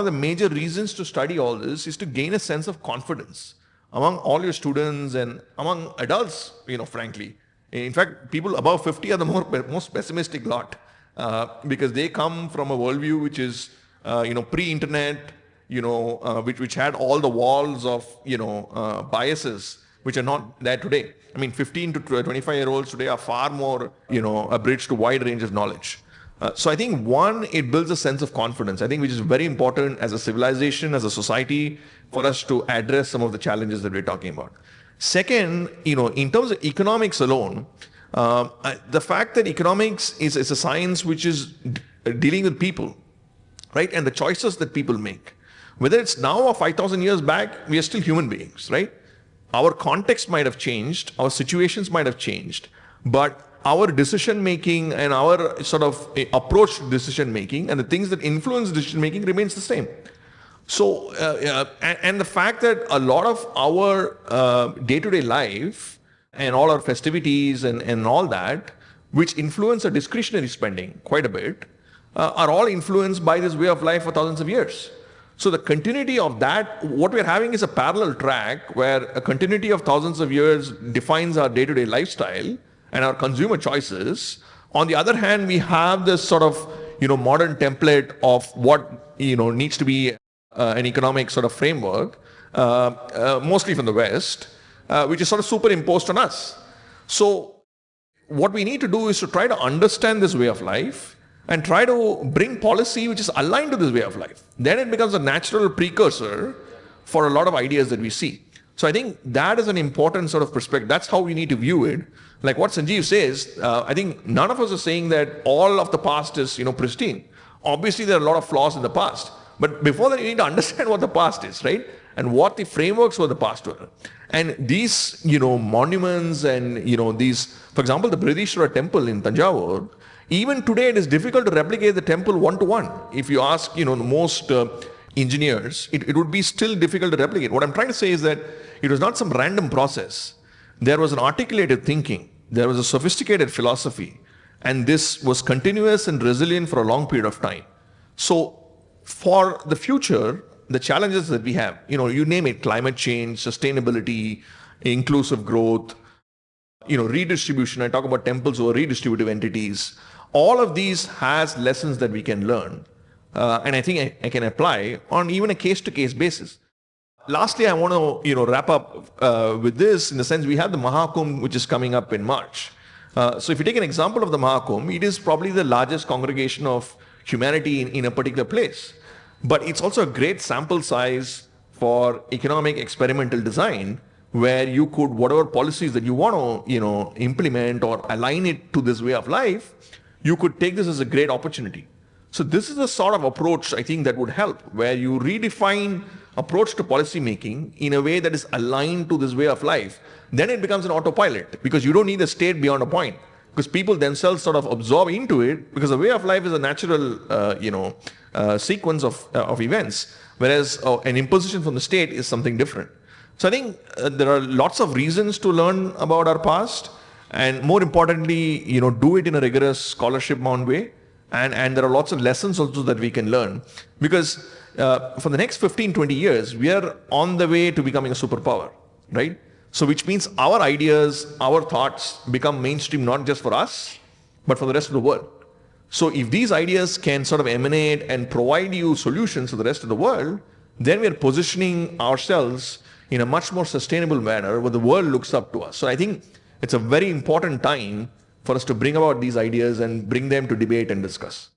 of the major reasons to study all this is to gain a sense of confidence among all your students and among adults, frankly. In fact, people above 50 are the most pessimistic lot because they come from a worldview which is, pre-internet, which had all the walls of, biases which are not there today. I mean, 15 to 25-year-olds today are far more, abridged to a wide range of knowledge. So I think one, it builds a sense of confidence, I think, which is very important as a civilization, as a society, for us to address some of the challenges that we're talking about. Second, in terms of economics alone, the fact that economics is a science which is dealing with people, right? And the choices that people make. Whether it's now or 5,000 years back, we are still human beings, right? Our context might have changed, our situations might have changed, but our decision making and our sort of approach to decision making and the things that influence decision making remains the same. So, and the fact that a lot of our day-to-day life and all our festivities and all that, which influence our discretionary spending quite a bit, are all influenced by this way of life for thousands of years. So the continuity of that, what we're having is a parallel track where a continuity of thousands of years defines our day-to-day lifestyle and our consumer choices. On the other hand, we have this sort of, modern template of what, needs to be an economic sort of framework, mostly from the West, which is sort of superimposed on us. So what we need to do is to try to understand this way of life and try to bring policy which is aligned to this way of life. Then it becomes a natural precursor for a lot of ideas that we see. So I think that is an important sort of perspective. That's how we need to view it. Like what Sanjeev says, I think none of us are saying that all of the past is, pristine. Obviously, there are a lot of flaws in the past. But before that, you need to understand what the past is, right? And what the frameworks for the past were. And these, monuments and, these, for example, the Brihadishwara temple in Tanjavur, even today it is difficult to replicate the temple one-to-one. If you ask, the most engineers, it would be still difficult to replicate. What I'm trying to say is that it was not some random process. There was an articulated thinking. There was a sophisticated philosophy. And this was continuous and resilient for a long period of time. So for the future, the challenges that we have, you name it, climate change, sustainability, inclusive growth, redistribution. I talk about temples or redistributive entities. All of these has lessons that we can learn. And I think I can apply on even a case-to-case basis. Lastly, I want to wrap up with this in the sense we have the Maha Kumbh, which is coming up in March. So if you take an example of the Maha Kumbh, it is probably the largest congregation of humanity in a particular place. But it's also a great sample size for economic experimental design where you could, whatever policies that you want to implement or align it to this way of life, you could take this as a great opportunity. So this is the sort of approach I think that would help, where you redefine approach to policy making in a way that is aligned to this way of life. Then it becomes an autopilot because you don't need a state beyond a point because people themselves sort of absorb into it because the way of life is a natural, sequence of events, whereas an imposition from the state is something different. So I think there are lots of reasons to learn about our past and more importantly, do it in a rigorous scholarship-bound way. And there are lots of lessons also that we can learn because for the next 15, 20 years, we are on the way to becoming a superpower, right? So which means our ideas, our thoughts become mainstream, not just for us, but for the rest of the world. So if these ideas can sort of emanate and provide you solutions for the rest of the world, then we are positioning ourselves in a much more sustainable manner where the world looks up to us. So I think it's a very important time for us to bring about these ideas and bring them to debate and discuss.